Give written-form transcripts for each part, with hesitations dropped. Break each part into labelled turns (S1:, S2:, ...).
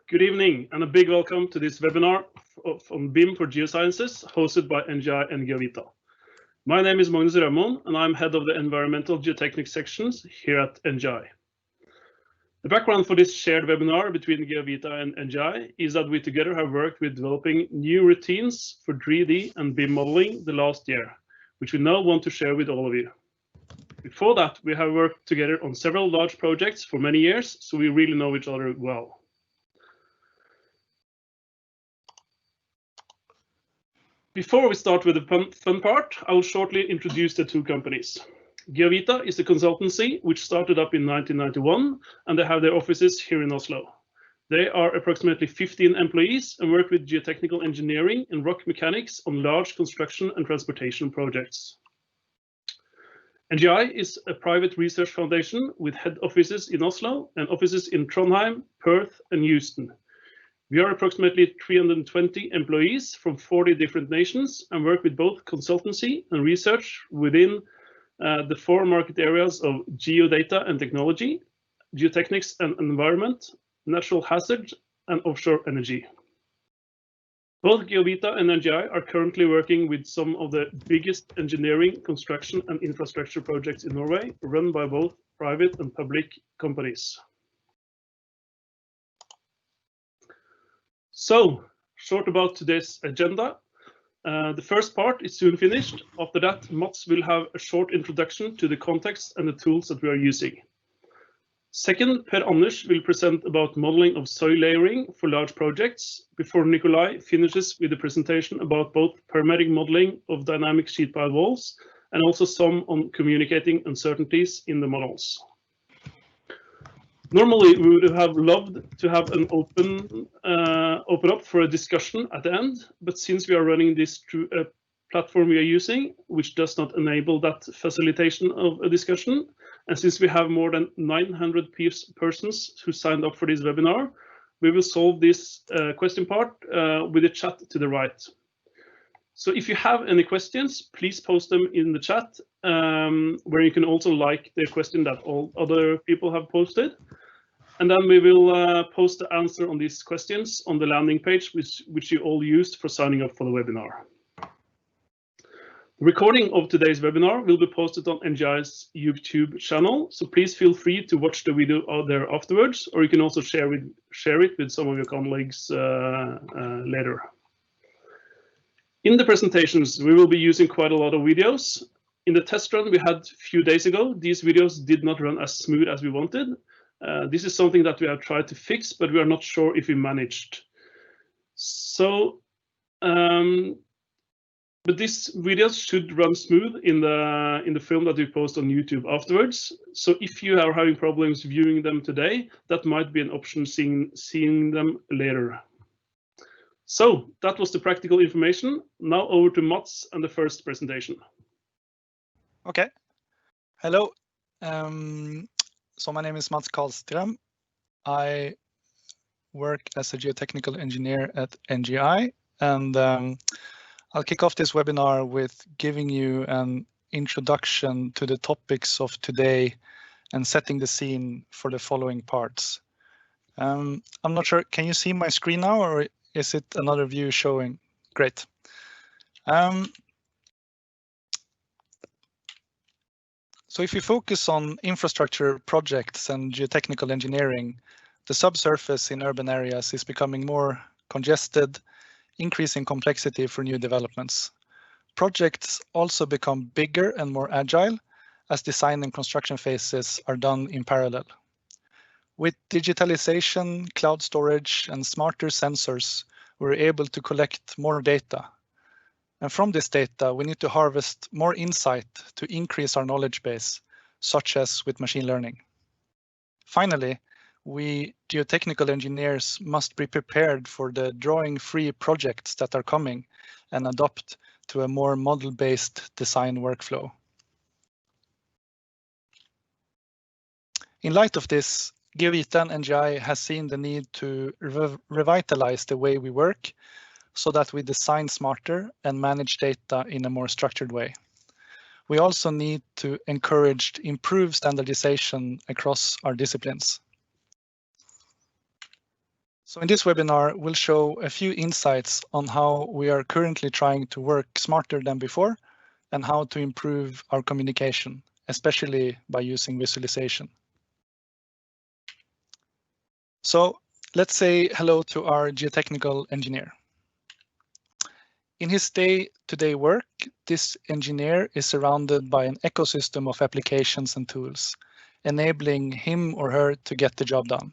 S1: Good evening and a big welcome to this webinar on BIM for Geosciences hosted by NGI and Geovita. My name is Magnus Rømon and I'm head of the environmental geotechnics sections here at NGI. The background for this shared webinar between Geovita and NGI is that we together have worked with developing new routines for 3D and BIM modeling the last year, which we now want to share with all of you. Before that, we have worked together on several large projects for many years, so we really know each other well. Before we start with the fun part, I will shortly introduce the two companies. Geovita is a consultancy which started up in 1991, and they have their offices here in Oslo. They are approximately 15 employees and work with geotechnical engineering and rock mechanics on large construction and transportation projects. NGI is a private research foundation with head offices in Oslo and offices in Trondheim, Perth, and Houston. We are approximately 320 employees from 40 different nations and work with both consultancy and research within the four market areas of geodata and technology, geotechnics and environment, natural hazards, and offshore energy. Both Geovita and NGI are currently working with some of the biggest engineering, construction, and infrastructure projects in Norway, run by both private and public companies. So, short about today's agenda. The first part is soon finished. After that, Mats will have a short introduction to the context and the tools that we are using. Second, Per Anders will present about modeling of soil layering for large projects, before Nikolai finishes with a presentation about both parametric modeling of dynamic sheet pile walls and also some on communicating uncertainties in the models. Normally, we would have loved to have an open up for a discussion at the end, but since we are running this through a platform we are using, which does not enable that facilitation of a discussion, and since we have more than 900 persons who signed up for this webinar, we will solve this question part with a chat to the right. So if you have any questions, please post them in the chat, where you can also like the question that all other people have posted. And then we will post the answer on these questions on the landing page, which you all used for signing up for the webinar. The recording of today's webinar will be posted on NGI's YouTube channel, so please feel free to watch the video out there afterwards, or you can also share it with some of your colleagues later. In the presentations, we will be using quite a lot of videos. In the test run we had a few days ago, these videos did not run as smooth as we wanted. This is something that we have tried to fix, but we are not sure if we managed. So, but these videos should run smooth in the film that we post on YouTube afterwards. So if you are having problems viewing them today, that might be an option seeing them later. So that was the practical information. Now over to Mats and the first presentation.
S2: Okay. Hello. So my name is Mats Karlström. I work as a geotechnical engineer at NGI, and I'll kick off this webinar with giving you an introduction to the topics of today and setting the scene for the following parts. I'm not sure, can you see my screen now, or is it another view showing? Great. So if you focus on infrastructure projects and geotechnical engineering, the subsurface in urban areas is becoming more congested, increasing complexity for new developments. Projects also become bigger and more agile as design and construction phases are done in parallel. With digitalization, cloud storage, and smarter sensors, we're able to collect more data. And from this data, we need to harvest more insight to increase our knowledge base, such as with machine learning. Finally, we geotechnical engineers must be prepared for the drawing-free projects that are coming and adapt to a more model-based design workflow. In light of this, Geovita and NGI has seen the need to revitalize the way we work so that we design smarter and manage data in a more structured way. We also need to encourage improved standardization across our disciplines. So in this webinar, we'll show a few insights on how we are currently trying to work smarter than before and how to improve our communication, especially by using visualization. So let's say hello to our geotechnical engineer. In his day-to-day work, this engineer is surrounded by an ecosystem of applications and tools, enabling him or her to get the job done.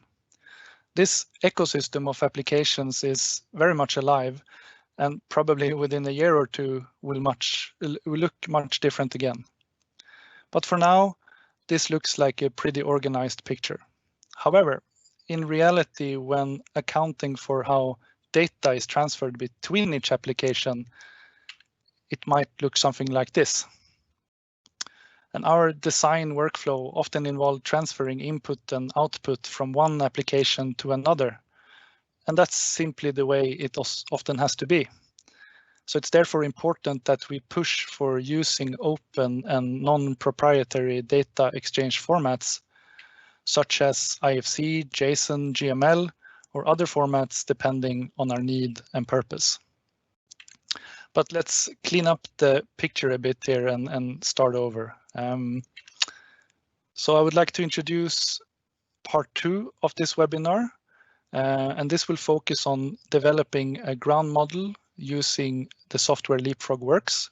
S2: This ecosystem of applications is very much alive, and probably within a year or two will look much different again. But for now, this looks like a pretty organized picture. However, in reality, when accounting for how data is transferred between each application, it might look something like this. And our design workflow often involves transferring input and output from one application to another. And that's simply the way it often has to be. So it's therefore important that we push for using open and non-proprietary data exchange formats, such as IFC, JSON, GML, or other formats depending on our need and purpose. But let's clean up the picture a bit here and start over. So I would like to introduce part 2 of this webinar, and this will focus on developing a ground model using the software Leapfrog Works.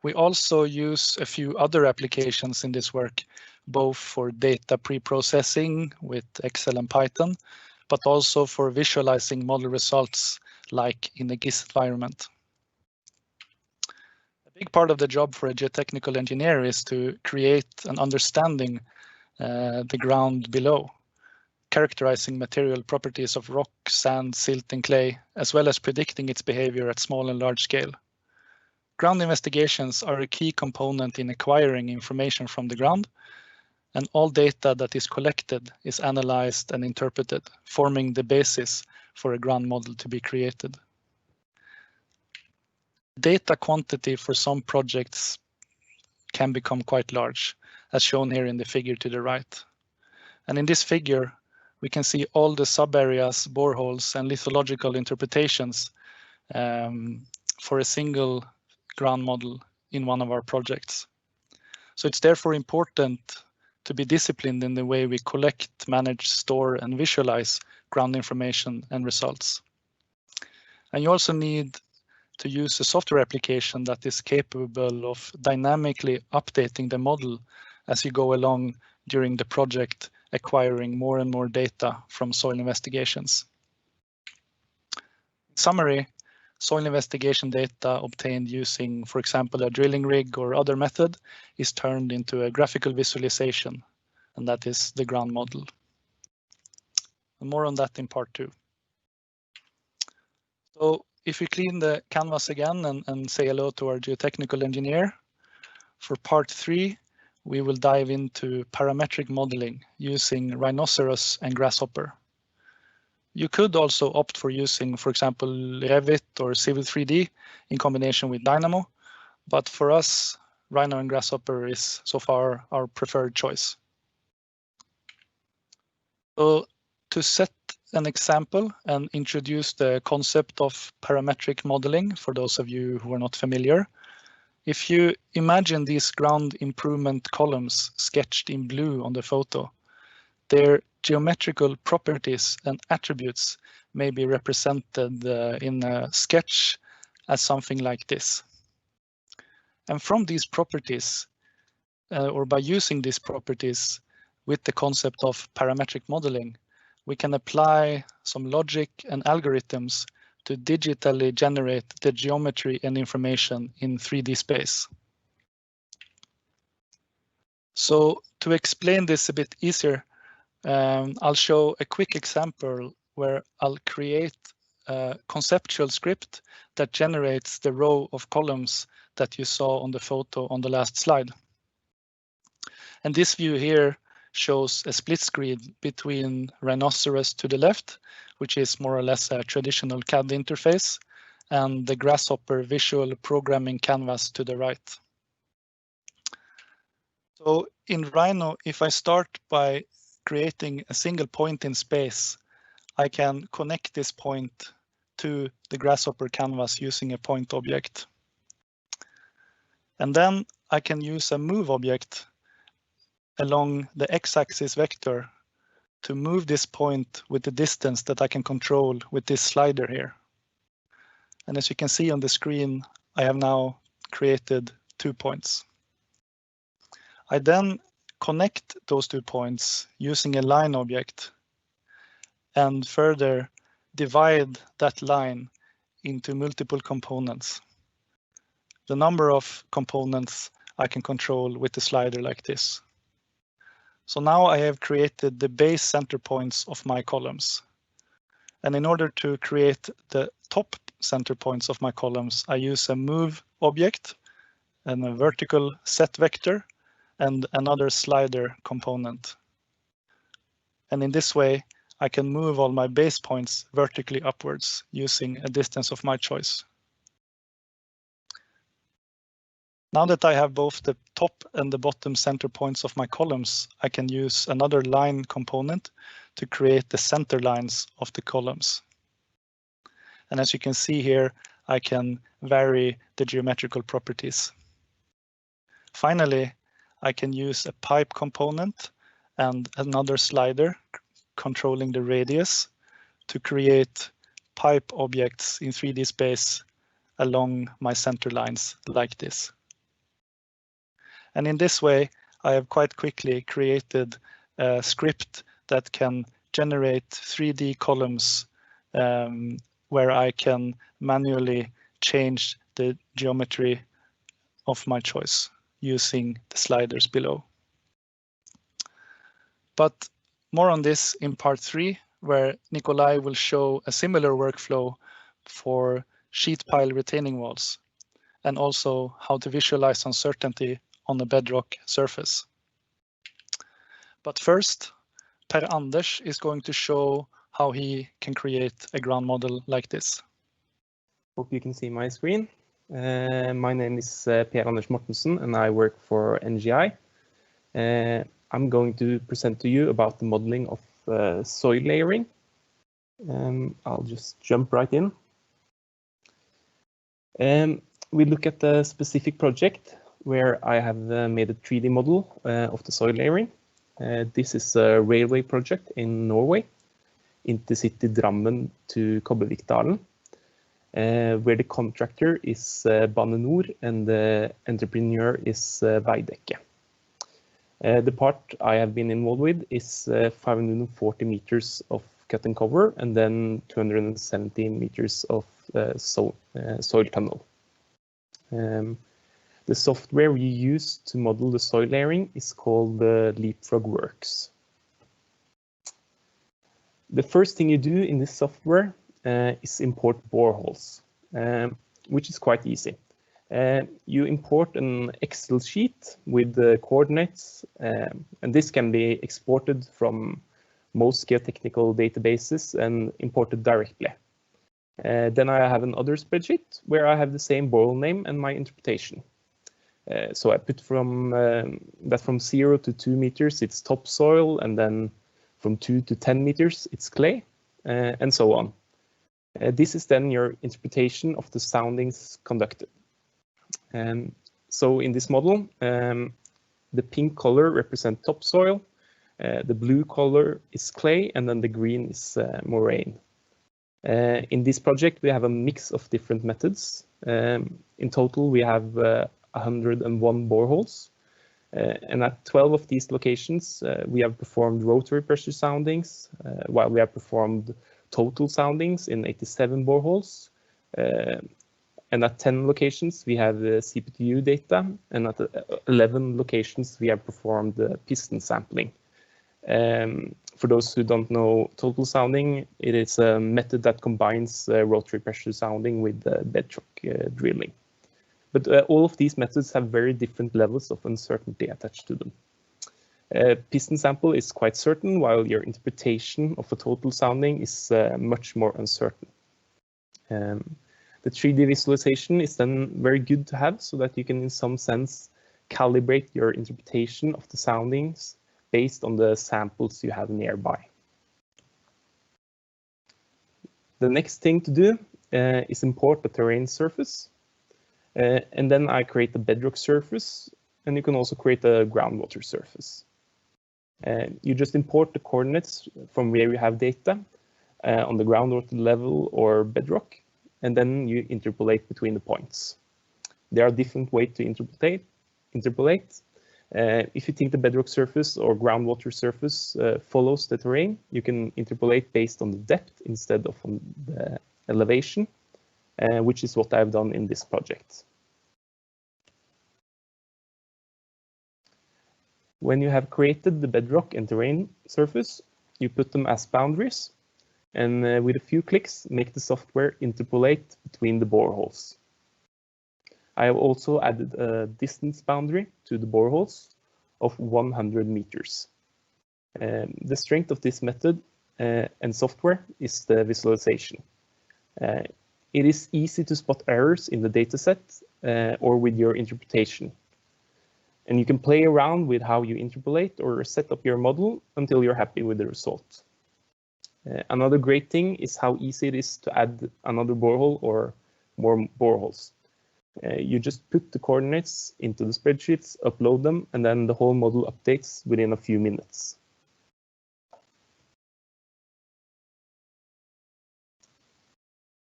S2: We also use a few other applications in this work, both for data pre-processing with Excel and Python, but also for visualizing model results like in a GIS environment. A big part of the job for a geotechnical engineer is to create an understanding the ground below, characterizing material properties of rock, sand, silt, and clay, as well as predicting its behavior at small and large scale. Ground investigations are a key component in acquiring information from the ground, and all data that is collected is analyzed and interpreted, forming the basis for a ground model to be created. Data quantity for some projects can become quite large, as shown here in the figure to the right. And in this figure, we can see all the sub-areas, boreholes, and lithological interpretations for a single ground model in one of our projects. So it's therefore important to be disciplined in the way we collect, manage, store, and visualize ground information and results. And you also need to use a software application that is capable of dynamically updating the model as you go along during the project, acquiring more and more data from soil investigations. In summary, soil investigation data obtained using, for example, a drilling rig or other method is turned into a graphical visualization, and that is the ground model. And more on that in part 2. So if we clean the canvas again and say hello to our geotechnical engineer, for part 3, we will dive into parametric modeling using rhinoceros and grasshopper. You could also opt for using, for example, Revit or Civil 3D in combination with Dynamo, but for us, Rhino and Grasshopper is so far our preferred choice. So to set an example and introduce the concept of parametric modeling for those of you who are not familiar, if you imagine these ground improvement columns sketched in blue on the photo, their geometrical properties and attributes may be represented in a sketch as something like this. And from these properties, or by using these properties with the concept of parametric modeling, we can apply some logic and algorithms to digitally generate the geometry and information in 3D space. So to explain this a bit easier, I'll show a quick example where I'll create a conceptual script that generates the row of columns that you saw on the photo on the last slide. And this view here shows a split screen between Rhinoceros to the left, which is more or less a traditional CAD interface, and the Grasshopper visual programming canvas to the right. So in Rhino, if I start by creating a single point in space, I can connect this point to the grasshopper canvas using a point object. And then I can use a move object along the x-axis vector to move this point with the distance that I can control with this slider here. And as you can see on the screen, I have now created 2 points. I then connect those 2 points using a line object and further divide that line into multiple components. The number of components I can control with the slider like this. So now I have created the base center points of my columns. And in order to create the top center points of my columns, I use a move object and a vertical set vector and another slider component. And in this way, I can move all my base points vertically upwards using a distance of my choice. Now that I have both the top and the bottom center points of my columns, I can use another line component to create the center lines of the columns. And as you can see here, I can vary the geometrical properties. Finally, I can use a pipe component and another slider controlling the radius to create pipe objects in 3D space along my center lines like this. And in this way, I have quite quickly created a script that can generate 3D columns where I can manually change the geometry of my choice using the sliders below. But more on this in part 3, where Nikolai will show a similar workflow for sheet pile retaining walls, and also how to visualize uncertainty on a bedrock surface. But first, Per Anders is going to show how he can create a ground model like this.
S3: Hope you can see my screen. My name is Per Anders Mortensen and I work for NGI. I'm going to present to you about the modeling of soil layering. I'll just jump right in. We look at the specific project where I have made a 3D model of the soil layering. This is a railway project in Norway, intercity Drammen to Kobbervikdalen, where the contractor is Bane NOR and the entrepreneur is Veidekke. The part I have been involved with is 540 meters of cut and cover and then 270 meters of soil tunnel. The software we use to model the soil layering is called Leapfrog Works. The first thing you do in this software is import boreholes, which is quite easy. You import an Excel sheet with the coordinates, and this can be exported from most geotechnical databases and imported directly. Then I have another spreadsheet where I have the same borehole name and my interpretation. So I put from that from 0 to 2 meters, it's topsoil, and then from 2 to 10 meters, it's clay, and so on. This is then your interpretation of the soundings conducted. So in this model, the pink color represents topsoil, the blue color is clay, and then the green is moraine. In this project, we have a mix of different methods. In total, we have 101 boreholes. And at 12 of these locations, we have performed rotary pressure soundings, while we have performed total soundings in 87 boreholes. And at 10 locations, we have CPTU data, and at 11 locations, we have performed piston sampling. For those who don't know total sounding, it is a method that combines rotary pressure sounding with bedrock drilling. But all of these methods have very different levels of uncertainty attached to them. Piston sample is quite certain, while your interpretation of a total sounding is much more uncertain. The 3D visualization is then very good to have so that you can, in some sense, calibrate your interpretation of the soundings based on the samples you have nearby. The next thing to do is import the terrain surface. And then I create the bedrock surface, and you can also create a groundwater surface. You just import the coordinates from where you have data on the groundwater level or bedrock, and then you interpolate between the points. There are different ways to interpolate. If you think the bedrock surface or groundwater surface follows the terrain, you can interpolate based on the depth instead of on the elevation, which is what I've done in this project. When you have created the bedrock and terrain surface, you put them as boundaries, and with a few clicks, make the software interpolate between the boreholes. I have also added a distance boundary to the boreholes of 100 meters. The strength of this method and software is the visualization. It is easy to spot errors in the dataset or with your interpretation. And you can play around with how you interpolate or set up your model until you're happy with the result. Another great thing is how easy it is to add another borehole or more boreholes. You just put the coordinates into the spreadsheets, upload them, and then the whole model updates within a few minutes.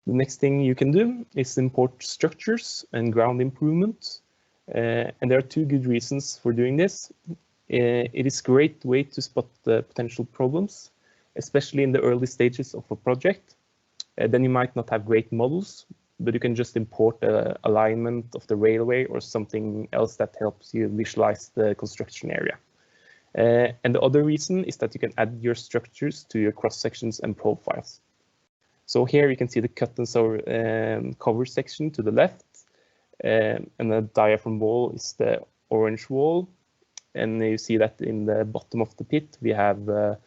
S3: The next thing you can do is import structures and ground improvement. And there are two good reasons for doing this. It is a great way to spot the potential problems, especially in the early stages of a project. Then you might not have great models, but you can just import the alignment of the railway or something else that helps you visualize the construction area. And the other reason is that you can add your structures to your cross sections and profiles. So here you can see the cut and cover section to the left. And the diaphragm wall is the orange wall. And you see that in the bottom of the pit, we have a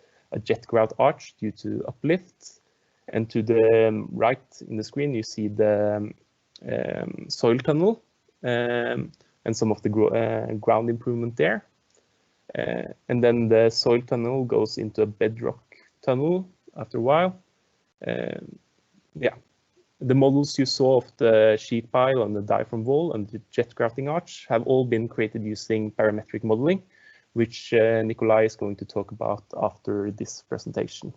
S3: jet grout arch due to uplift. And to the right in the screen, you see the soil tunnel and some of the ground improvement there. And then the soil tunnel goes into a bedrock tunnel after a while. Yeah. The models you saw of the sheet pile and the diaphragm wall and the jet grouting arch have all been created using parametric modeling, which Nikolai is going to talk about after this presentation.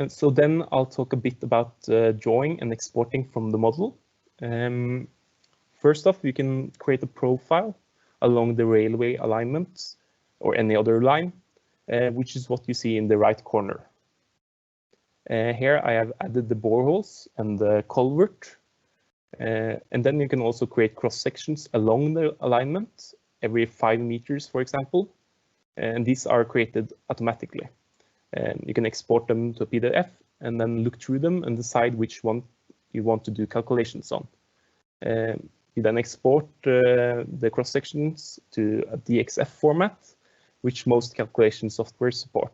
S3: So then I'll talk a bit about drawing and exporting from the model. First off, you can create a profile along the railway alignment or any other line, which is what you see in the right corner. Here I have added the boreholes and the culvert. And then you can also create cross sections along the alignment every 5 meters, for example. And these are created automatically. You can export them to a PDF and then look through them and decide which one you want to do calculations on. You then export the cross sections to a DXF format, which most calculation software support.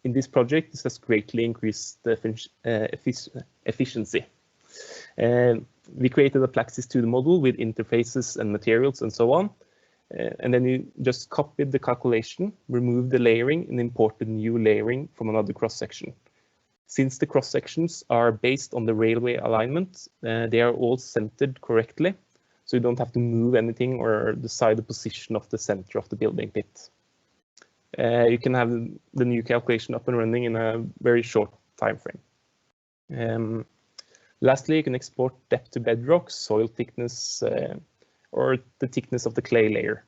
S3: In this project, this has greatly increased the efficiency. We created a Plaxis 2D model with interfaces and materials and so on. And then you just copied the calculation, removed the layering, and imported new layering from another cross-section. Since the cross-sections are based on the railway alignment, they are all centered correctly, so you don't have to move anything or decide the position of the center of the building pit. You can have the new calculation up and running in a very short time frame. Lastly, you can export depth to bedrock, soil thickness, or the thickness of the clay layer.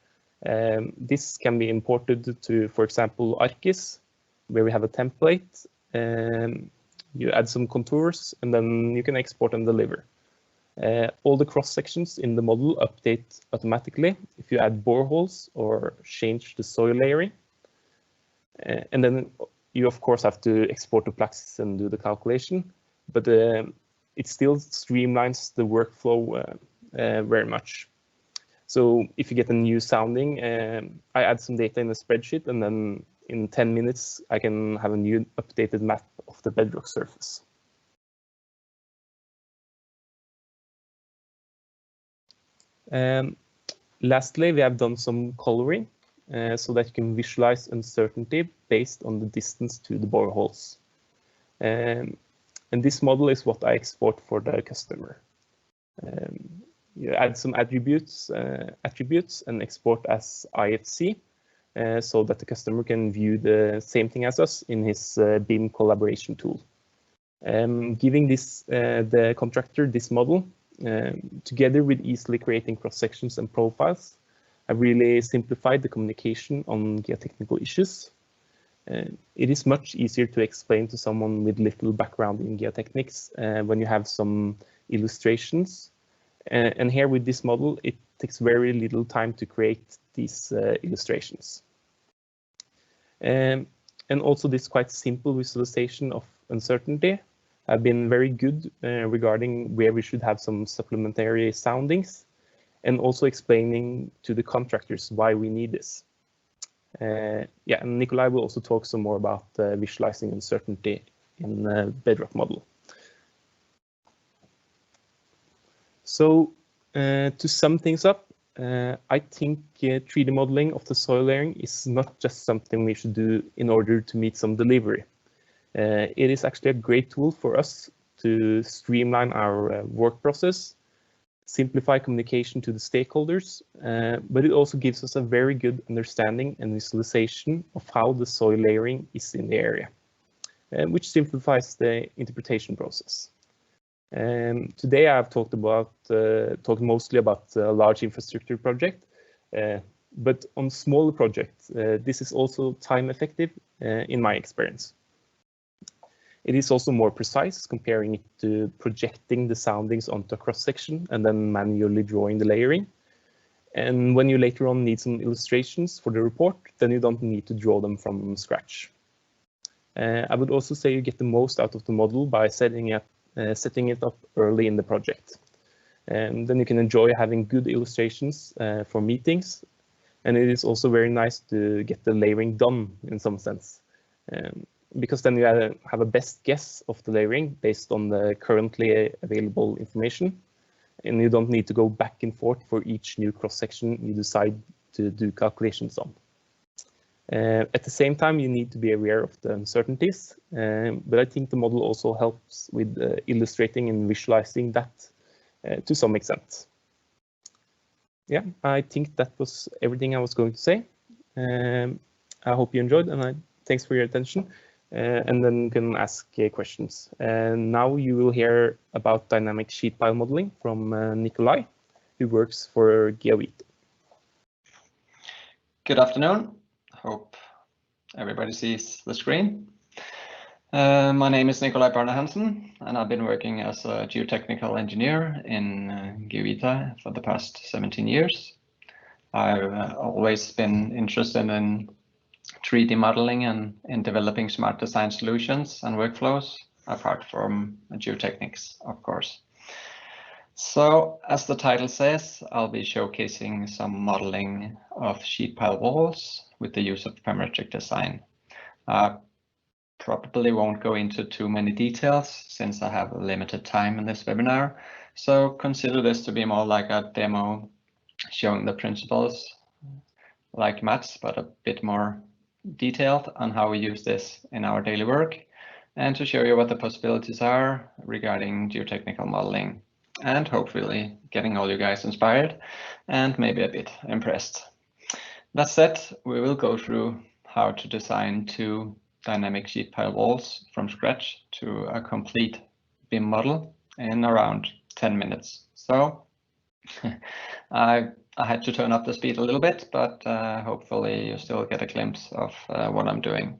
S3: This can be imported to, for example, ArcGIS, where we have a template. You add some contours, and then you can export and deliver. All the cross sections in the model update automatically if you add boreholes or change the soil layering. And then you, of course, have to export to Plaxis and do the calculation, but it still streamlines the workflow very much. So if you get a new sounding, I add some data in a spreadsheet, and then in 10 minutes, I can have a new updated map of the bedrock surface. Lastly, we have done some coloring. so that you can visualize uncertainty based on the distance to the boreholes. And this model is what I export for the customer. You add some attributes and export as IFC, so that the customer can view the same thing as us in his BIM collaboration tool. Giving the contractor this model, together with easily creating cross sections and profiles, have really simplified the communication on geotechnical issues. It is much easier to explain to someone with little background in geotechnics when you have some illustrations. And here with this model, it takes very little time to create these illustrations. And also this quite simple visualization of uncertainty have been very good regarding where we should have some supplementary soundings, and also explaining to the contractors why we need this. Yeah, and Nikolai will also talk some more about visualizing uncertainty in the Bedrock model. So to sum things up, I think 3D modeling of the soil layering is not just something we should do in order to meet some delivery. It is actually a great tool for us to streamline our work process, simplify communication to the stakeholders, but it also gives us a very good understanding and visualization of how the soil layering is in the area, which simplifies the interpretation process. Today I've talked mostly about a large infrastructure project, but on smaller projects, this is also time effective in my experience. It is also more precise, comparing it to projecting the soundings onto a cross-section and then manually drawing the layering. And when you later on need some illustrations for the report, then you don't need to draw them from scratch. I would also say you get the most out of the model by setting it up early in the project. And then you can enjoy having good illustrations for meetings. And it is also very nice to get the layering done in some sense. Because then you have a best guess of the layering based on the currently available information. And you don't need to go back and forth for each new cross-section you decide to do calculations on. At the same time, you need to be aware of the uncertainties, but I think the model also helps with illustrating and visualizing that to some extent. Yeah, I think that was everything I was going to say. I hope you enjoyed, and thanks for your attention. And then you can ask questions. And now you will hear about dynamic sheet pile modeling from Nikolai, who works for Geovita.
S4: Good afternoon. Hope everybody sees the screen. My name is Nikolai Hansen, and I've been working as a geotechnical engineer in Geovita for the past 17 years. I've always been interested in 3D modeling and in developing smart design solutions and workflows, apart from geotechnics, of course. So, as the title says, I'll be showcasing some modeling of sheet pile walls with the use of parametric design. I probably won't go into too many details since I have limited time in this webinar, so consider this to be more like a demo showing the principles like maths, but a bit more detailed on how we use this in our daily work, and to show you what the possibilities are regarding geotechnical modeling, and hopefully getting all you guys inspired and maybe a bit impressed. That said, we will go through how to design 2 dynamic sheet pile walls from scratch to a complete BIM model in around 10 minutes. So I had to turn up the speed a little bit, but hopefully you still get a glimpse of what I'm doing.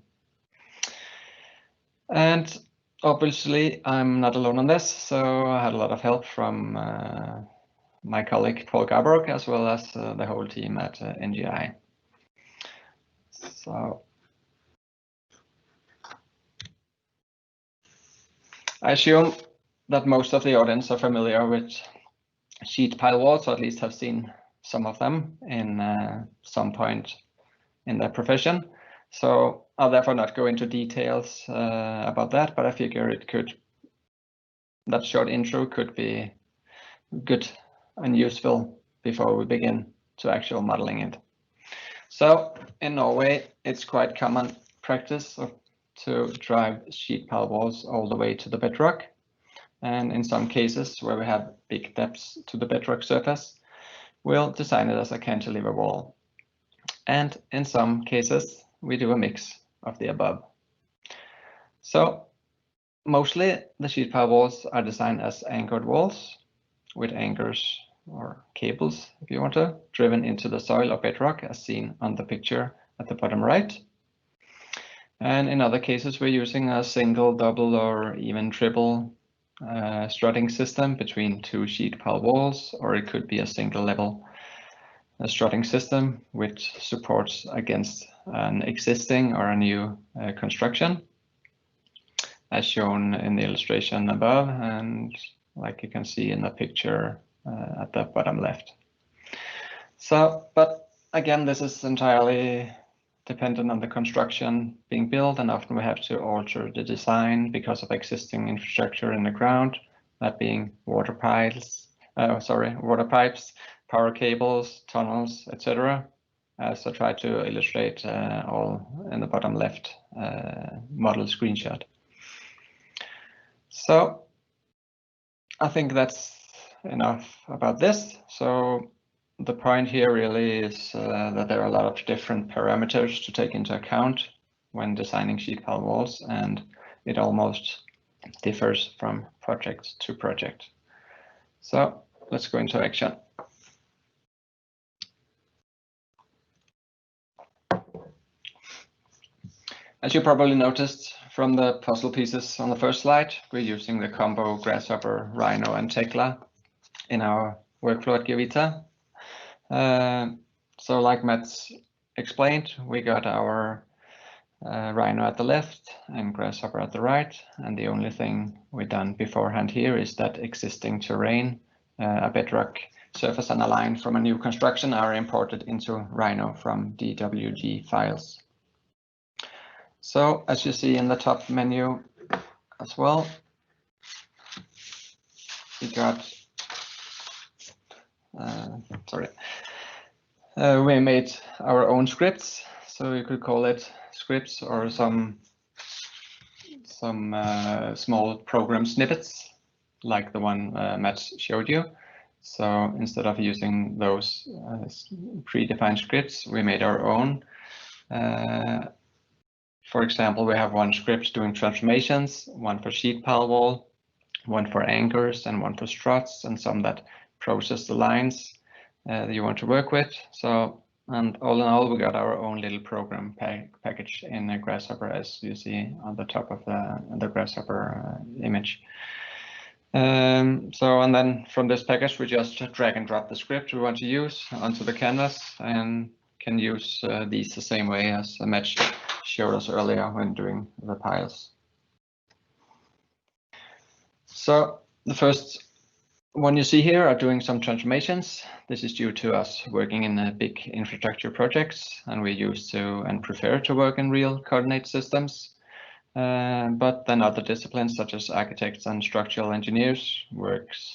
S4: And obviously I'm not alone on this, so I had a lot of help from my colleague Paul Garborg, as well as the whole team at NGI. So I assume that most of the audience are familiar with sheet pile walls, or at least have seen some of them in some point in their profession. So I'll therefore not go into details about that, but I figure that short intro could be good and useful before we begin to actual modeling it. So in Norway, it's quite common practice to drive sheet pile walls all the way to the bedrock. And in some cases where we have big depths to the bedrock surface, we'll design it as a cantilever wall. And in some cases, we do a mix of the above. So mostly the sheet pile walls are designed as anchored walls with anchors or cables, if you want to, driven into the soil or bedrock as seen on the picture at the bottom right. And in other cases, we're using a single, double, or even triple strutting system between two sheet pile walls, or it could be a single level strutting system which supports against an existing or a new construction, as shown in the illustration above, and like you can see in the picture at the bottom left. So, but again, this is entirely dependent on the construction being built, and often we have to alter the design because of existing infrastructure in the ground, that being water pipes, power cables, tunnels, etc. As I try to illustrate all in the bottom left model screenshot. So I think that's enough about this. So the point here really is that there are a lot of different parameters to take into account when designing sheet pile walls, and it almost differs from project to project. So let's go into action. As you probably noticed from the puzzle pieces on the first slide, we're using the combo Grasshopper, Rhino, and Tekla in our workflow at Geovita. So like Matt's explained, we got our Rhino at the left and Grasshopper at the right, and the only thing we've done beforehand here is that existing terrain, a bedrock surface and a line from a new construction are imported into Rhino from DWG files. So as you see in the top menu as well, we got, we made our own scripts. So you could call it scripts or some small program snippets like the one Matt showed you. So instead of using those predefined scripts, we made our own. For example, we have one script doing transformations, one for sheet pile wall, one for anchors, and one for struts, and some that process the lines that you want to work with. So, and all in all, we got our own little program package in a Grasshopper, as you see on the top of the Grasshopper image. So, and then from this package, we just drag and drop the script we want to use onto the canvas and can use these the same way as Matt showed us earlier when doing the piles. So the first one you see here are doing some transformations. This is due to us working in big infrastructure projects, and we used to and prefer to work in real coordinate systems. But then other disciplines such as architects and structural engineers works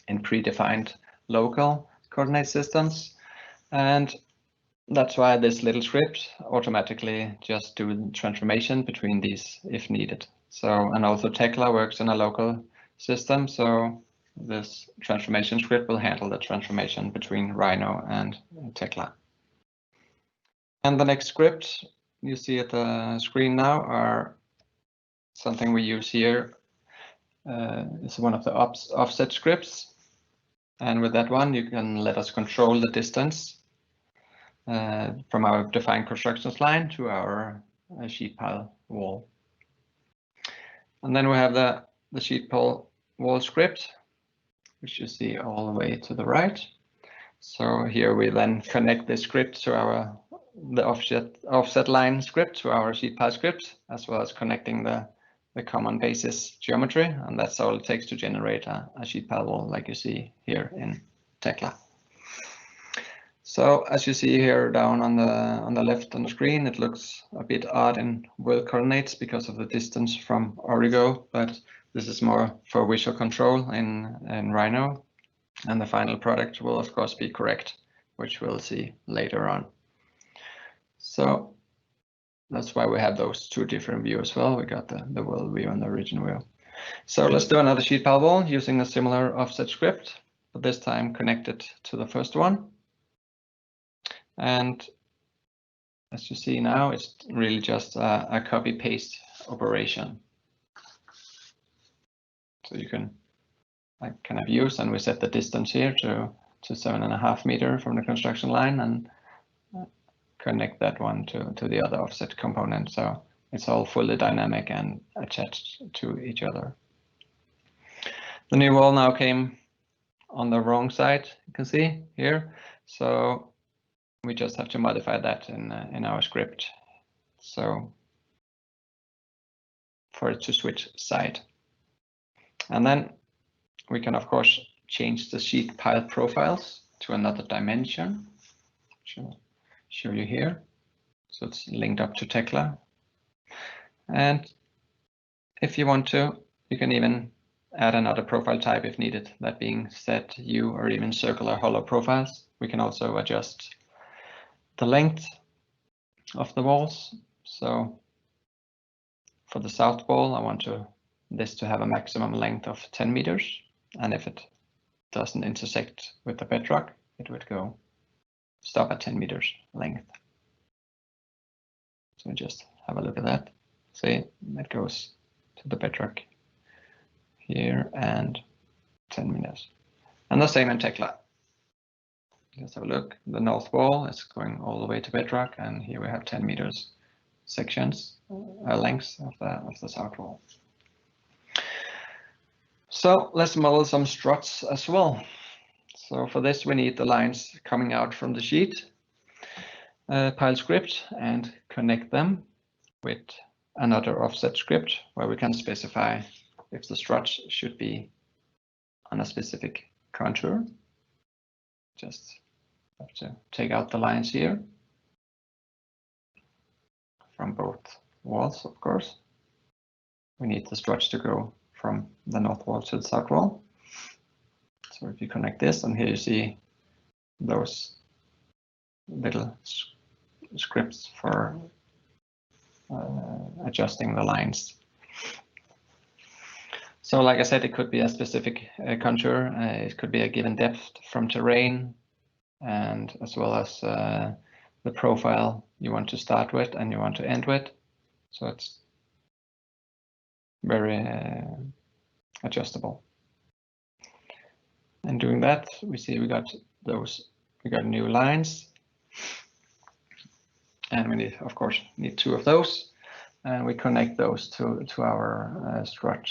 S4: in predefined local coordinate systems. And that's why this little script automatically just do the transformation between these if needed. So, and also Tekla works in a local system, so this transformation script will handle the transformation between Rhino and Tekla. And the next script you see at the screen now are something we use here. It's one of the offset scripts. And with that one, you can let us control the distance from our defined constructions line to our sheet pile wall. And then we have the sheet pile wall script, which you see all the way to the right. So here we then connect this script to the offset line script to our sheet pile script, as well as connecting the common basis geometry, and that's all it takes to generate a sheet pile wall like you see here in Tekla. So as you see here down on the left on the screen, it looks a bit odd in world coordinates because of the distance from Origo, but this is more for visual control in Rhino, and the final product will of course be correct, which we'll see later on. So that's why we have those two different views as well. We got the world view and the original view. So let's do another sheet pile wall using a similar offset script, but this time connected to the first one. And as you see now, it's really just a copy-paste operation. So you can kind of use, and we set the distance here to 7.5 meters from the construction line, and connect that one to the other offset component. So it's all fully dynamic and attached to each other. The new wall now came on the wrong side, you can see here. So we just have to modify that in our script. So for it to switch side. And then we can of course change the sheet pile profiles to another dimension, which I'll show you here. So it's linked up to Tekla. And if you want to, you can even add another profile type if needed, that being set, U, or even circular hollow profiles. We can also adjust the length of the walls. So for the south wall, I want this to have a maximum length of 10 meters. And if it doesn't intersect with the bedrock, it would stop at 10 meters length. So just have a look at that. See, that goes to the bedrock here and 10 meters. And the same in Tekla. Let's have a look. The north wall is going all the way to bedrock, and here we have 10 meters sections, lengths of the south wall. So let's model some struts as well. So for this, we need the lines coming out from the sheet pile script and connect them with another offset script where we can specify if the struts should be on a specific contour. Just have to take out the lines here from both walls, of course. We need the struts to go from the north wall to the south wall. So if you connect this, and here you see those little scripts for adjusting the lines. So like I said, it could be a specific contour, it could be a given depth from terrain, and as well as the profile you want to start with and you want to end with. So it's very adjustable. And doing that, we see we got new lines. And we need, of course, two of those, and we connect those to our strut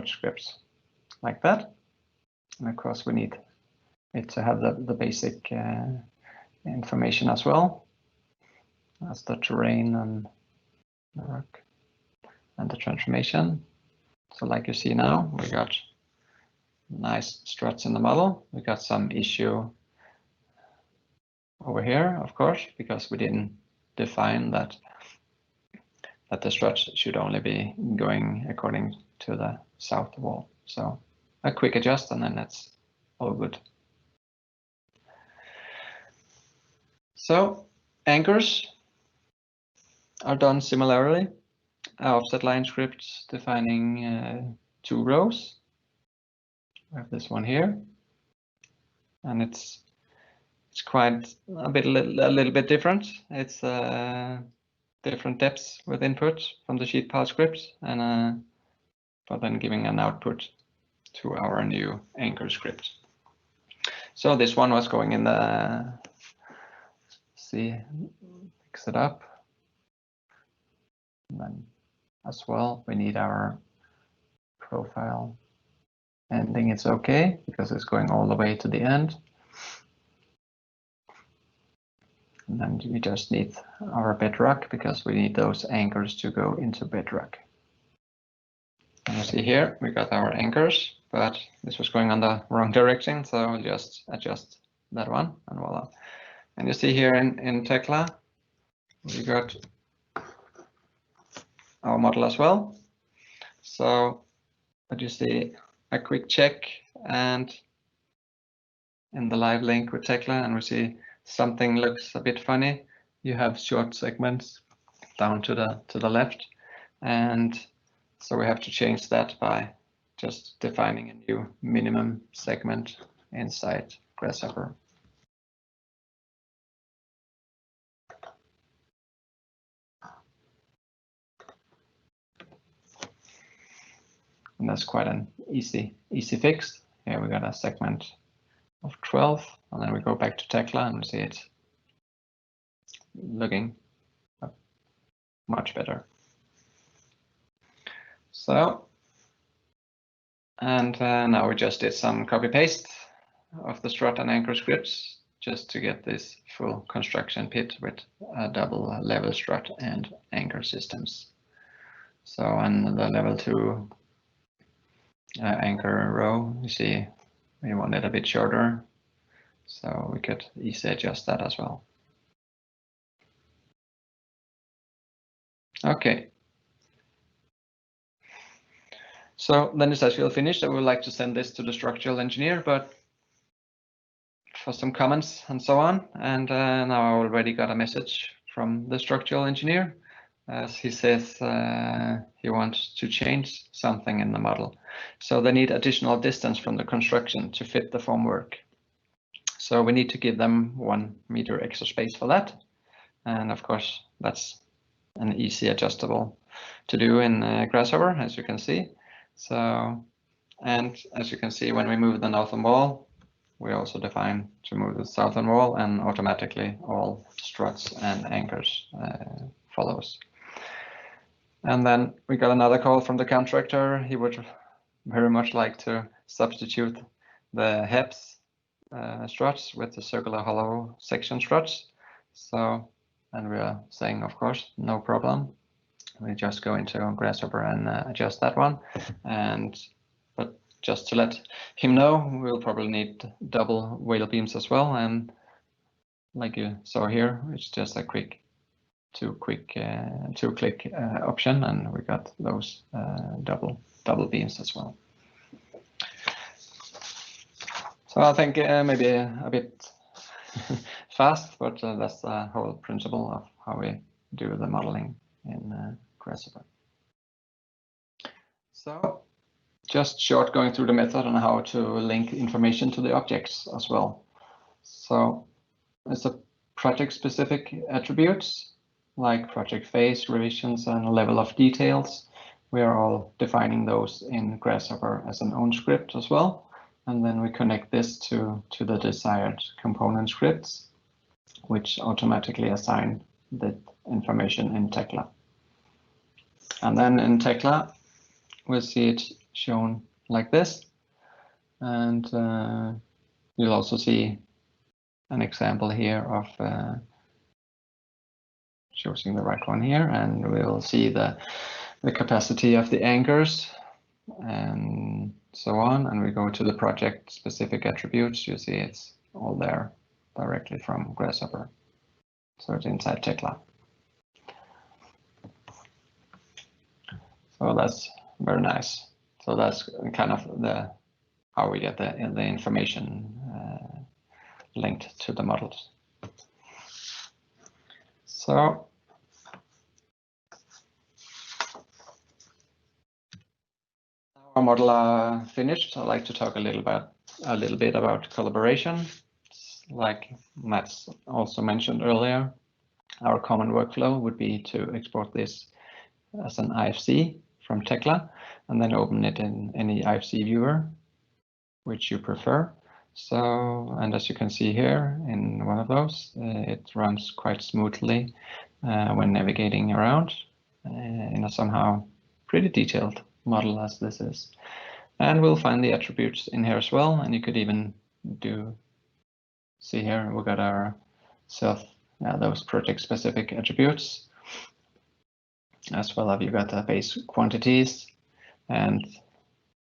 S4: scripts like that. And of course, we need it to have the basic information as well as the terrain and the rock and the transformation. So like you see now, we got nice struts in the model. We got some issue over here, of course, because we didn't define that the struts should only be going according to the south wall. So a quick adjust, and then that's all good. So anchors are done similarly. Our offset line script defining 2 rows. We have this one here, and it's quite a little bit different. It's different depths with input from the sheet pile script, and but then giving an output to our new anchor script. So this one was going in the mix it up, and then as well we need our profile ending. It's okay because it's going all the way to the end. And then we just need our bedrock because we need those anchors to go into bedrock. And you see here we got our anchors, but this was going on the wrong direction, so I'll just adjust that one, and voila. And you see here in Tekla we got our model as well. So but you see a quick check, and in the live link with Tekla and we see something looks a bit funny, you have short segments down to the left, and so we have to change that by just defining a new minimum segment inside Grasshopper. And that's quite an easy fix. Here we got a segment of 12, and then we go back to Tekla and we see it's looking much better. So, and now we just did some copy paste of the strut and anchor scripts just to get this full construction pit with a double level strut and anchor systems. So on the level 2 anchor row, you see we want it a bit shorter, so we could easily adjust that as well. Okay. So then it's actually finished. I would like to send this to the structural engineer, but for some comments and so on. And now I already got a message from the structural engineer. As he says he wants to change something in the model. So they need additional distance from the construction to fit the formwork. So we need to give them 1 meter extra space for that. And of course, that's an easy adjustable to do in Grasshopper, as you can see. So, and as you can see, when we move the northern wall, we also define to move the southern wall, and automatically all struts and anchors follows. And then we got another call from the contractor. He would very much like to substitute the HEPS struts with the circular hollow section struts. So, and we are saying, of course, no problem. We just go into Grasshopper and adjust that one. And but just to let him know, we'll probably need double whale beams as well. And like you saw here, it's just a quick two-click option, and we got those double beams as well. So I think maybe a bit fast, but that's the whole principle of how we do the modeling in Grasshopper. So just short going through the method on how to link information to the objects as well. So it's a project-specific attributes like project phase, revisions, and level of details. We are all defining those in Grasshopper as an own script as well. And then we connect this to the desired component scripts, which automatically assign the information in Tekla. And then in Tekla, we'll see it shown like this. And you'll also see an example here of choosing the right one here, and we'll see the capacity of the anchors and so on. And we go to the project specific attributes. You see it's all there directly from Grasshopper. So it's inside Tekla. So that's very nice. So that's kind of how we get the information linked to the models. So our model are finished. I'd like to talk a little bit about collaboration. Like Mats also mentioned earlier, our common workflow would be to export this as an IFC from Tekla and then open it in any IFC viewer which you prefer. So, and as you can see here in one of those, it runs quite smoothly when navigating around in a somehow pretty detailed model as this is. And we'll find the attributes in here as well. And you could even see here, we got our those project specific attributes, as well as you got the base quantities. And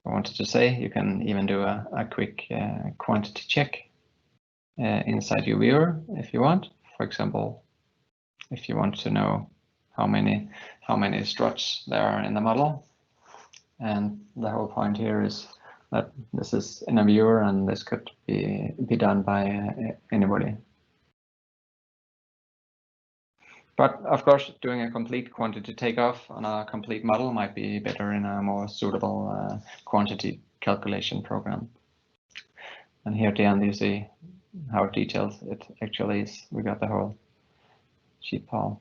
S4: I wanted to say you can even do a quick quantity check inside your viewer if you want. For example, if you want to know how many struts there are in the model. And the whole point here is that this is in a viewer and this could be done by anybody. But of course, doing a complete quantity takeoff on a complete model might be better in a more suitable quantity calculation program. And here at the end, you see how detailed it actually is. We got the whole sheet pile.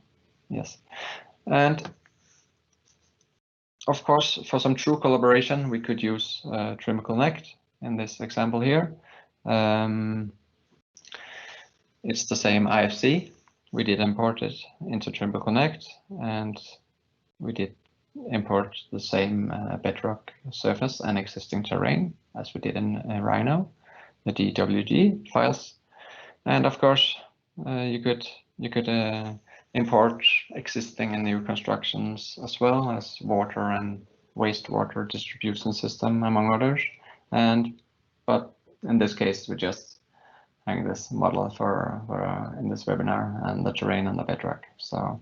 S4: Yes. And of course, for some true collaboration, we could use Trimble Connect in this example here. It's the same IFC. We did import it into Trimble Connect, and we did import the same bedrock surface and existing terrain as we did in Rhino, the DWG files. And of course, you could import existing and new constructions as well as water and wastewater distribution system, among others. But in this case, we just hang this model for in this webinar and the terrain and the bedrock. So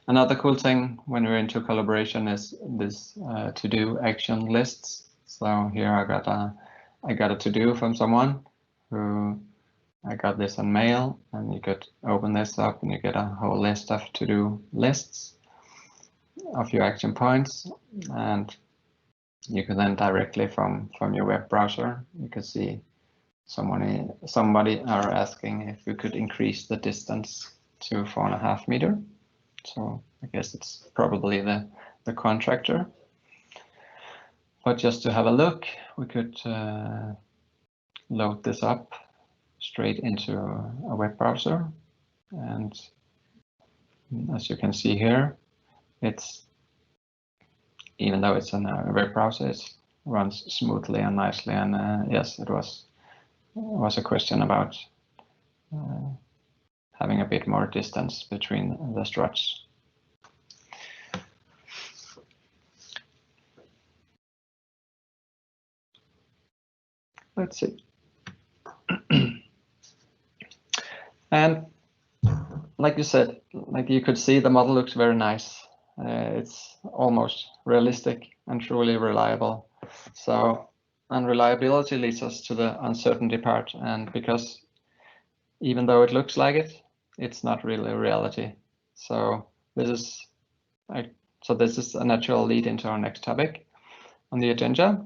S4: another cool thing when we're into collaboration is this to-do action lists. So here I got a to-do from someone who I got this on mail, and you could open this up and you get a whole list of to-do lists of your action points, and you can then directly from your web browser, you can see somebody are asking if we could increase the distance to 4.5 meters. So I guess it's probably the contractor. But just to have a look, we could load this up straight into a web browser. And as you can see here, it's, even though it's in a web browser, it runs smoothly and nicely. And yes, it was a question about having a bit more distance between the struts. Let's see. And like you said, like you could see, the model looks very nice. It's almost realistic and truly reliable. So, and reliability leads us to the uncertainty part. And because even though it looks like it, it's not really reality. So this is a natural lead into our next topic on the agenda,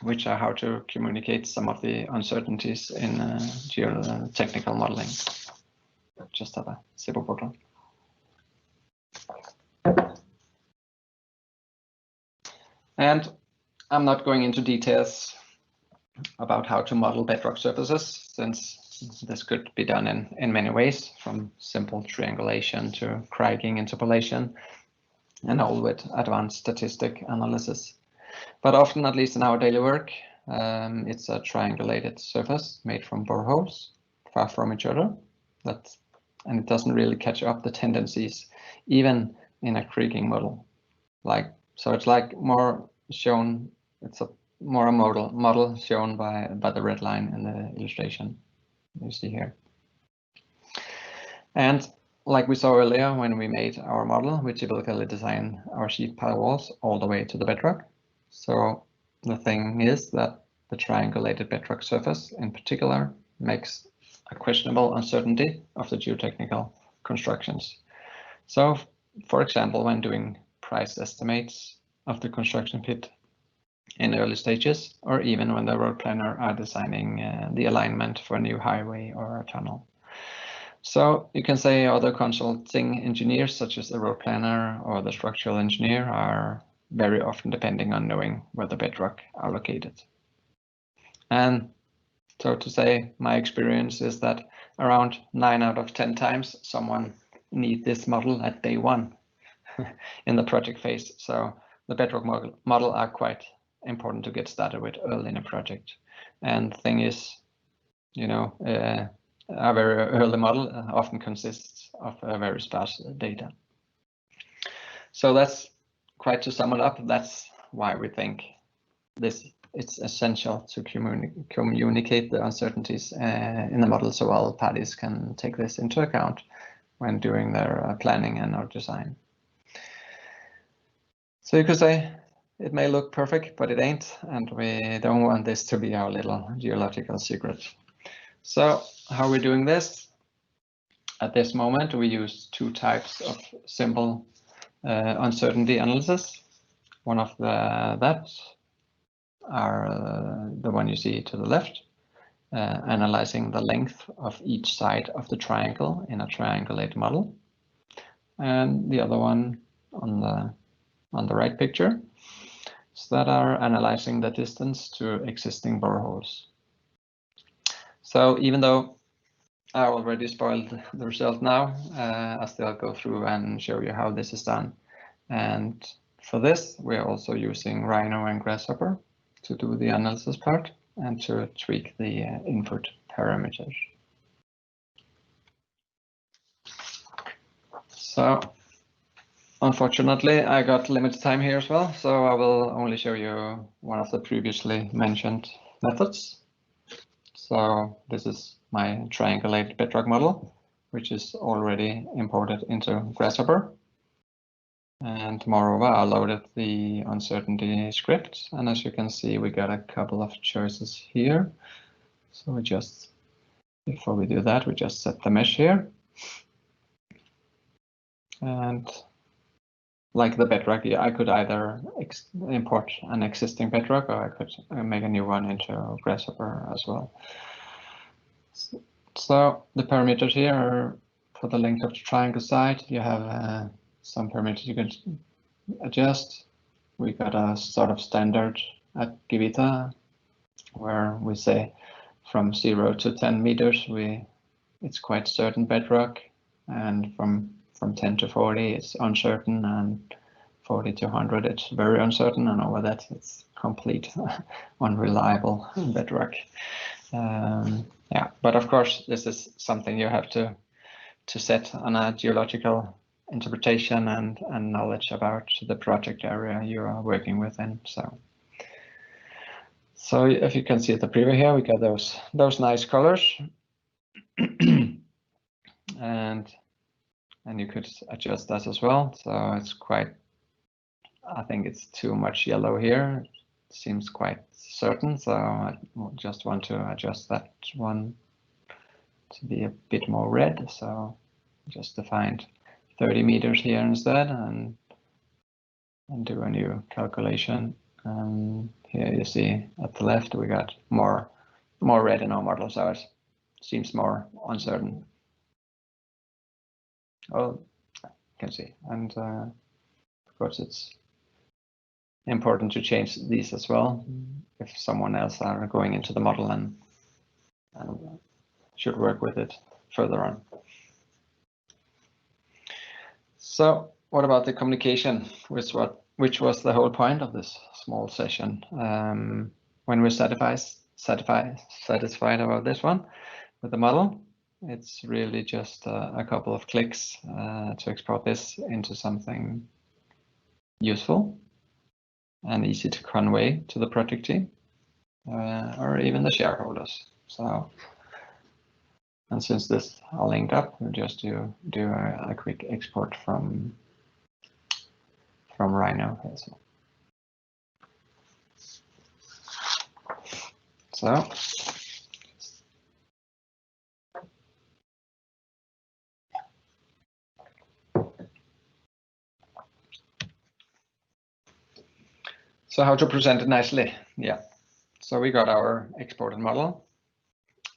S4: which are how to communicate some of the uncertainties in geotechnical modeling. Just have a sip of water. And I'm not going into details about how to model bedrock surfaces, since this could be done in many ways, from simple triangulation to cracking interpolation, and all with advanced statistic analysis. But often, at least in our daily work, it's a triangulated surface made from boreholes far from each other, and it doesn't really catch up the tendencies, even in a creaking model. So it's like more shown. It's a model shown by the red line in the illustration you see here. And like we saw earlier, when we made our model, we typically design our sheet pile walls all the way to the bedrock. So the thing is that the triangulated bedrock surface in particular makes a questionable uncertainty of the geotechnical constructions. So, for example, when doing price estimates of the construction pit in early stages, or even when the road planner are designing the alignment for a new highway or a tunnel. So you can say other consulting engineers, such as the road planner or the structural engineer, are very often depending on knowing where the bedrock are located. And so to say, my experience is that around 9 out of 10 times someone needs this model at day one in the project phase. So the bedrock model are quite important to get started with early in a project. And the thing is, a very early model often consists of very sparse data. So that's quite to sum it up. That's why we think it's essential to communicate the uncertainties in the model, so all parties can take this into account when doing their planning and or design. So you could say it may look perfect, but it ain't, and we don't want this to be our little geological secret. So how are we doing this? At this moment, we use two types of simple uncertainty analysis. One of that are the one you see to the left, analyzing the length of each side of the triangle in a triangulate model, and the other one on the right picture, so that are analyzing the distance to existing boreholes. So even though I already spoiled the result now, I'll still go through and show you how this is done. And for this, we're also using Rhino and Grasshopper to do the analysis part and to tweak the input parameters. So unfortunately, I got limited time here as well, so I will only show you one of the previously mentioned methods. So this is my triangulated bedrock model, which is already imported into Grasshopper. And moreover, I loaded the uncertainty script, and as you can see, we got a couple of choices here. So we just, before we do that, we just set the mesh here. And like the bedrock, I could either import an existing bedrock, or I could make a new one into Grasshopper as well. So the parameters here are for the length of the triangle side. You have some parameters you can adjust. We got a sort of standard at Geovita where we say from 0 to 10 meters, it's quite certain bedrock, and from 10 to 40 it's uncertain, and 40 to 100 it's very uncertain, and over that it's complete unreliable bedrock. Yeah, but of course this is something you have to set on a geological interpretation and knowledge about the project area you are working within. So if you can see the preview here, we got those nice colors, and you could adjust that as well. So it's quite, I think it's too much yellow here. It seems quite certain, so I just want to adjust that one to be a bit more red. So just defined 30 meters here instead, and do a new calculation. Here you see at the left we got more red in our model, so it seems more uncertain. Oh, you can see, and of course it's important to change these as well if someone else are going into the model and should work with it further on. So what about the communication, which was the whole point of this small session? When we're satisfied about this one with the model, it's really just a couple of clicks to export this into something useful and easy to convey to the project team or even the shareholders. So, and since this are linked up, we'll just do a quick export from Rhino here. So how to present it nicely? Yeah. So we got our exported model,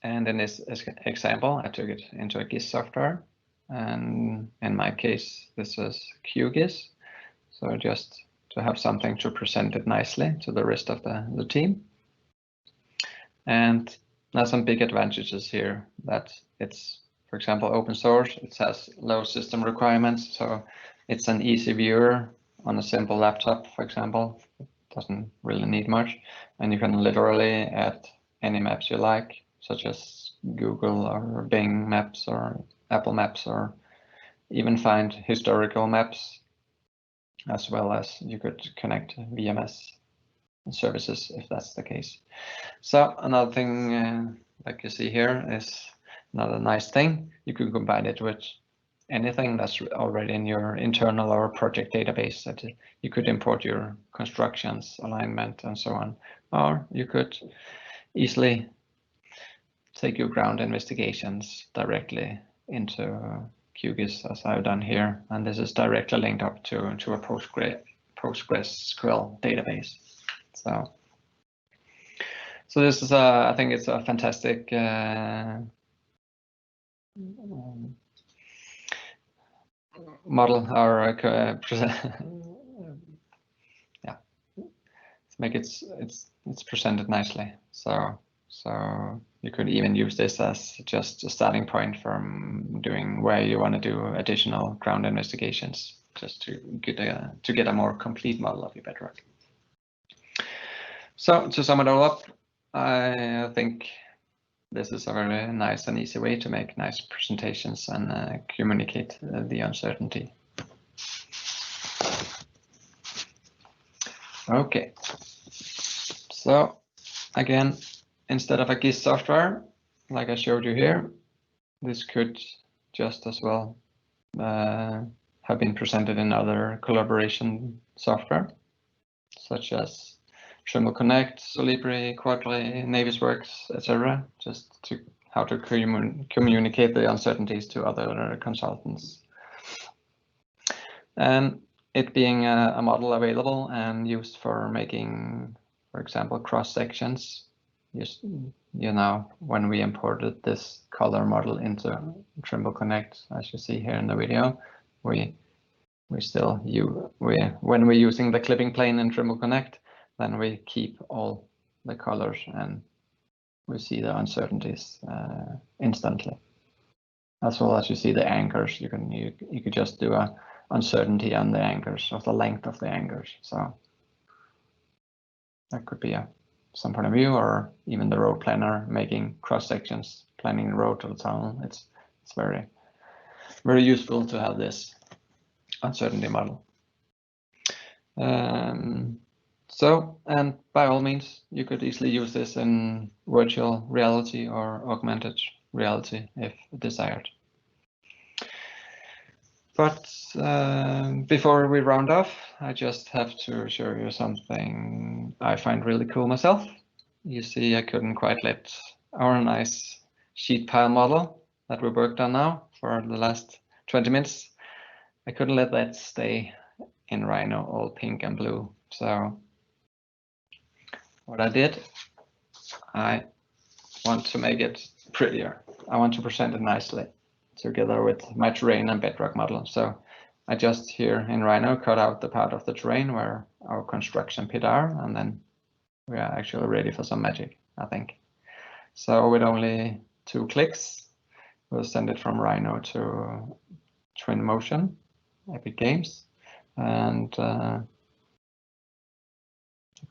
S4: and in this example, I took it into a GIS software, and in my case, this was QGIS. So just to have something to present it nicely to the rest of the team. And there's some big advantages here, that it's, for example, open source. It has low system requirements, so it's an easy viewer on a simple laptop, for example. It doesn't really need much, and you can literally add any maps you like, such as Google or Bing Maps or Apple Maps, or even find historical maps, as well as you could connect VMS services if that's the case. So another thing like you see here is another nice thing. You can combine it with anything that's already in your internal or project database, that you could import your constructions, alignment, and so on. Or you could easily take your ground investigations directly into QGIS, as I've done here. And this is directly linked up to a PostgreSQL database. So this is I think it's a fantastic model, or yeah, make it's presented nicely. So you could even use this as just a starting point from doing where you want to do additional ground investigations, just to get a more complete model of your bedrock. So to sum it all up, I think this is a very nice and easy way to make nice presentations and communicate the uncertainty. Okay, so again, instead of a GIS software, like I showed you here, this could just as well have been presented in other collaboration software, such as Trimble Connect, Solibri, Quadri, Navisworks, etc. Just to how to communicate the uncertainties to other consultants. And it being a model available and used for making, for example, cross sections. You know, when we imported this color model into Trimble Connect, as you see here in the video, when we're using the clipping plane in Trimble Connect, then we keep all the colors and we see the uncertainties instantly. As well as you see the anchors, you could just do a uncertainty on the anchors, of the length of the anchors. So that could be some point of view, or even the road planner making cross sections, planning the road to the tunnel. It's very, very useful to have this uncertainty model. So, and by all means, you could easily use this in virtual reality or augmented reality if desired. But before we round off, I just have to show you something I find really cool myself. You see, I couldn't quite let our nice sheet pile model that we worked on now for the last 20 minutes, I couldn't let that stay in Rhino all pink and blue. So what I did, I want to make it prettier. I want to present it nicely together with my terrain and bedrock model. So I just here in Rhino cut out the part of the terrain where our construction pit are, and then we are actually ready for some magic, I think. So with only 2 clicks, we'll send it from Rhino to Twinmotion, Epic Games, and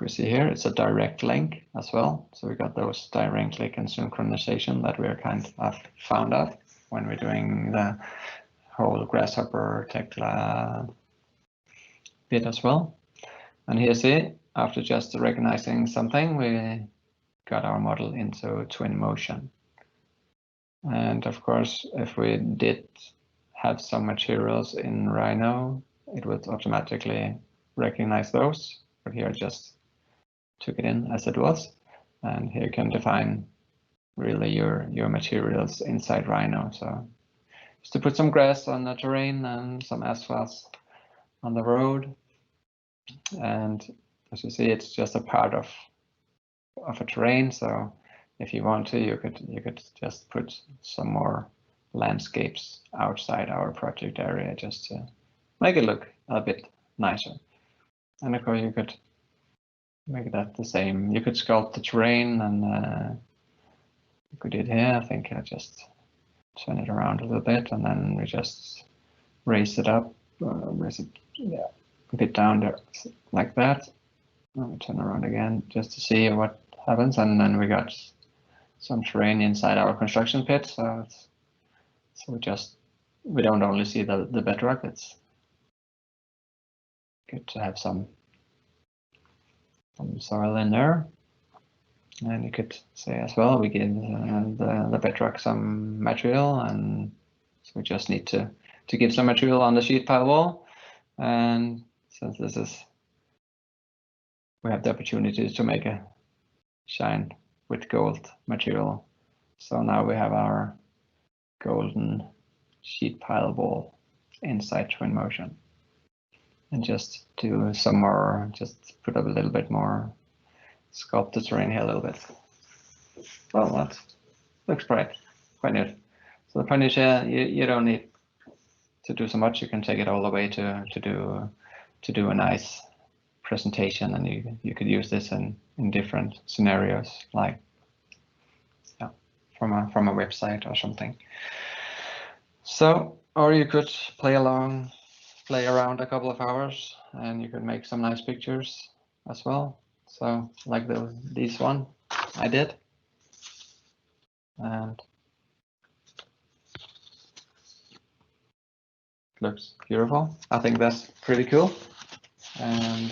S4: we see here it's a direct link as well. So we got those direct link and synchronization that we're kind of found out when we're doing the whole Grasshopper Tekla bit as well. And here see, after just recognizing something, we got our model into Twinmotion. And of course, if we did have some materials in Rhino, it would automatically recognize those. But here I just took it in as it was. And here you can define really your materials inside Rhino. So just to put some grass on the terrain and some asphalt on the road. And as you see, it's just a part of a terrain. So if you want to, you could just put some more landscapes outside our project area just to make it look a bit nicer. And of course, you could make that the same. You could sculpt the terrain, and you could do it here. I think I just turn it around a little bit, and then we just raise it up, raise it, yeah, a bit down there, like that. And we turn around again just to see what happens, and then we got some terrain inside our construction pit. So we don't only see the bedrock. It's good to have some soil in there. And you could say as well, we give the bedrock some material, and so we just need to give some material on the sheet pile wall. And since this is, we have the opportunity to make a shine with gold material. So now we have our golden sheet pile wall inside Twinmotion. And just do some more, just put up a little bit more, sculpt the terrain here a little bit. Well, that looks quite neat. So the point is, you don't need to do so much. You can take it all the way to do a nice presentation, and you could use this in different scenarios, like from a website or something. So, or you could play around a couple of hours, and you could make some nice pictures as well. So, like this one I did, and looks beautiful. I think that's pretty cool, and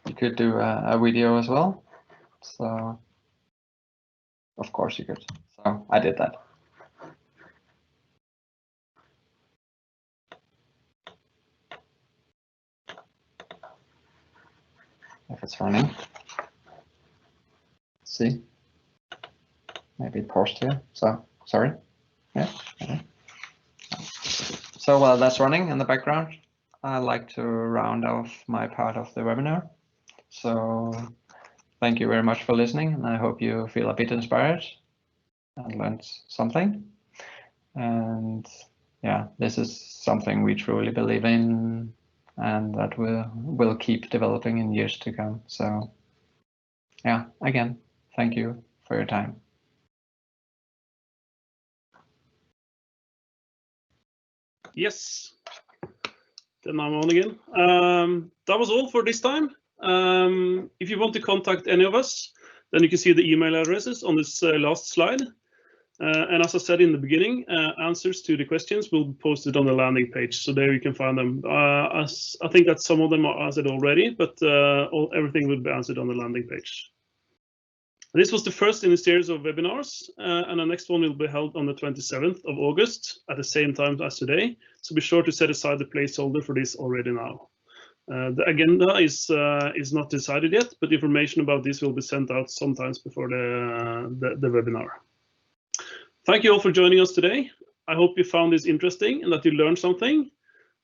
S4: you could do a video as well. So, of course you could. So I did that. If it's running, see, maybe it paused here. So sorry. Yeah. Okay. So while that's running in the background, I like to round off my part of the webinar. So thank you very much for listening, and I hope you feel a bit inspired and learned something. And yeah, this is something we truly believe in, and that will keep developing in years to come. So yeah, again, thank you for your time.
S1: Yes, then I'm on again. That was all for this time. If you want to contact any of us, then you can see the email addresses on this last slide. And as I said in the beginning, answers to the questions will be posted on the landing page, so there you can find them. As I think that some of them are answered already, but everything will be answered on the landing page. This was the first in a series of webinars, and the next one will be held on the 27th of August at the same time as today. So be sure to set aside the placeholder for this already now. The agenda is not decided yet, but information about this will be sent out sometimes before the webinar. Thank you all for joining us today. I hope you found this interesting and that you learned something.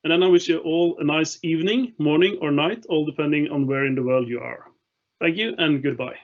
S1: And then I wish you all a nice evening, morning, or night, all depending on where in the world you are. Thank you and goodbye.